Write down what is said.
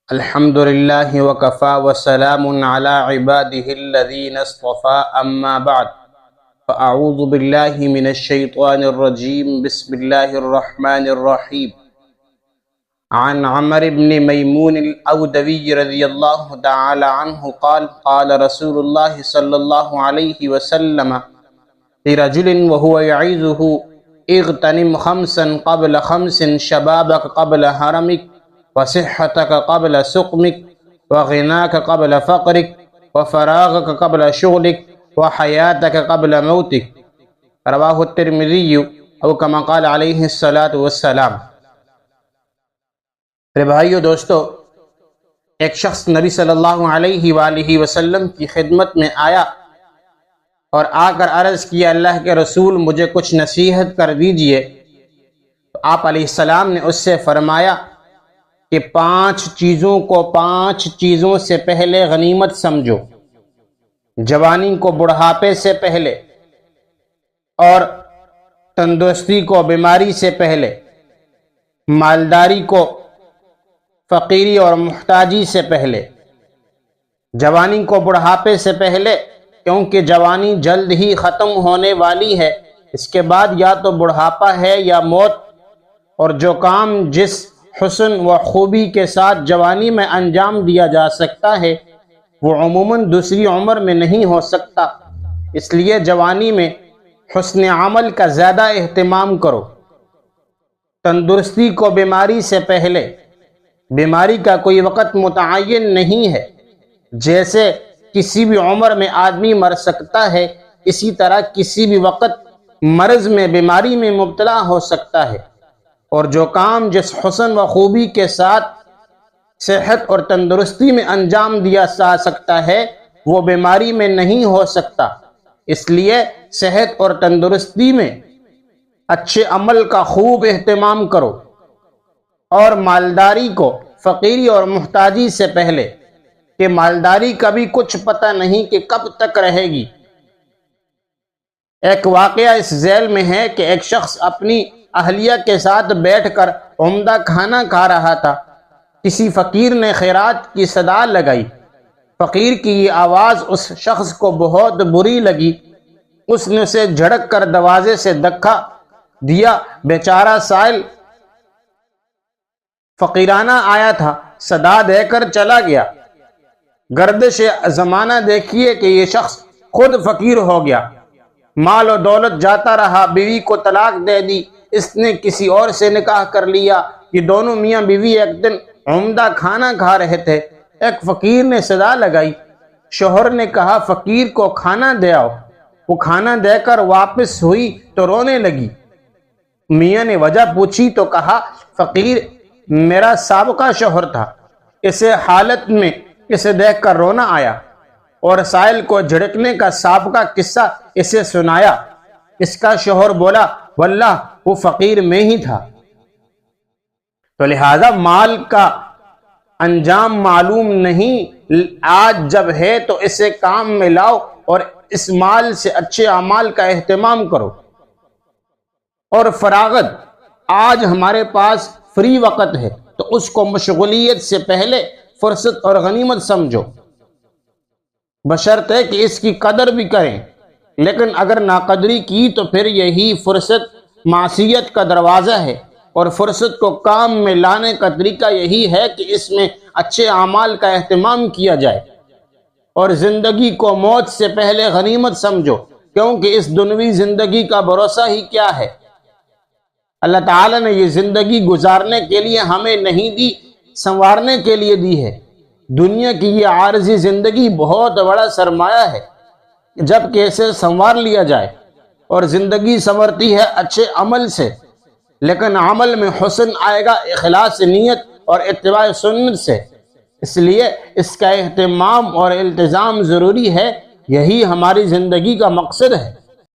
الحمد لله وكفى وسلام على عباده الذين اصطفى أما بعد فأعوذ بالله من الشيطان الرجيم بسم الله الرحمن الرحيم عن عمرو بن ميمون الأودوي رضي الله تعالى عنه قال قال رسول الله صلى الله عليه وسلم لرجل وهو يعيذه اغتنم خمسا قبل خمس شبابك قبل هرمك وصحتك قبل سقمك وغناك قبل فقرك وفراغك قبل شغلك وحياتك قبل موتك رواہ الترمذی او کما قال علیہ الصلاۃ والسلام۔ میرے بھائیو دوستو، ایک شخص نبی صلی اللہ علیہ وآلہ وسلم کی خدمت میں آیا اور آ کر عرض کیا، اللہ کے رسول مجھے کچھ نصیحت کر دیجئے۔ تو آپ علیہ السلام نے اس سے فرمایا کہ 5 چیزوں کو 5 چیزوں سے پہلے غنیمت سمجھو، جوانی کو بڑھاپے سے پہلے، اور تندرستی کو بیماری سے پہلے، مالداری کو فقیری اور محتاجی سے پہلے، جوانی کو بڑھاپے سے پہلے، کیونکہ جوانی جلد ہی ختم ہونے والی ہے، اس کے بعد یا تو بڑھاپا ہے یا موت، اور جو کام جس حسن و خوبی کے ساتھ جوانی میں انجام دیا جا سکتا ہے وہ عموماً دوسری عمر میں نہیں ہو سکتا، اس لیے جوانی میں حسن عمل کا زیادہ اہتمام کرو۔ تندرستی کو بیماری سے پہلے، بیماری کا کوئی وقت متعین نہیں ہے، جیسے کسی بھی عمر میں آدمی مر سکتا ہے، اسی طرح کسی بھی وقت مرض میں بیماری میں مبتلا ہو سکتا ہے، اور جو کام جس حسن و خوبی کے ساتھ صحت اور تندرستی میں انجام دیا جا سکتا ہے وہ بیماری میں نہیں ہو سکتا، اس لیے صحت اور تندرستی میں اچھے عمل کا خوب اہتمام کرو، اور مالداری کو فقیری اور محتاجی سے پہلے، کہ مالداری کا بھی کچھ پتہ نہیں کہ کب تک رہے گی۔ ایک واقعہ اس ذیل میں ہے کہ ایک شخص اپنی اہلیہ کے ساتھ بیٹھ کر عمدہ کھانا کھا رہا تھا، کسی فقیر نے خیرات کی صدا لگائی، فقیر کی یہ آواز اس شخص کو بہت بری لگی، اس نے اسے جھڑک کر دروازے سے دھکا دیا، بیچارہ سائل فقیرانہ آیا تھا، صدا دے کر چلا گیا۔ گردش زمانہ دیکھیے کہ یہ شخص خود فقیر ہو گیا، مال و دولت جاتا رہا، بیوی کو طلاق دے دی، اس نے کسی اور سے نکاح کر لیا۔ یہ دونوں میاں بیوی ایک دن عمدہ کھانا کھا رہے تھے، ایک فقیر نے صدا لگائی، شوہر نے کہا فقیر کو کھانا دے آؤ، وہ کھانا دے کر واپس ہوئی تو رونے لگی۔ میاں نے وجہ پوچھی تو کہا فقیر میرا سابقہ شوہر تھا، اسے حالت میں اسے دیکھ کر رونا آیا، اور سائل کو جھڑکنے کا سابقہ قصہ اسے سنایا۔ اس کا شوہر بولا واللہ وہ فقیر میں ہی تھا۔ تو لہذا مال کا انجام معلوم نہیں، آج جب ہے تو اسے کام میں لاؤ، اور اس مال سے اچھے اعمال کا اہتمام کرو۔ اور فراغت، آج ہمارے پاس فری وقت ہے تو اس کو مشغولیت سے پہلے فرصت اور غنیمت سمجھو، بشرط ہے کہ اس کی قدر بھی کریں، لیکن اگر ناقدری کی تو پھر یہی فرصت معصیت کا دروازہ ہے، اور فرصت کو کام میں لانے کا طریقہ یہی ہے کہ اس میں اچھے اعمال کا اہتمام کیا جائے، اور زندگی کو موت سے پہلے غنیمت سمجھو، کیونکہ اس دنیوی زندگی کا بھروسہ ہی کیا ہے۔ اللہ تعالیٰ نے یہ زندگی گزارنے کے لیے ہمیں نہیں دی، سنوارنے کے لیے دی ہے۔ دنیا کی یہ عارضی زندگی بہت بڑا سرمایہ ہے، جب کہ اسے سنوار لیا جائے، اور زندگی سنورتی ہے اچھے عمل سے، لیکن عمل میں حسن آئے گا اخلاص نیت اور اتباع سنت سے، اس لیے اس کا اہتمام اور التزام ضروری ہے، یہی ہماری زندگی کا مقصد ہے۔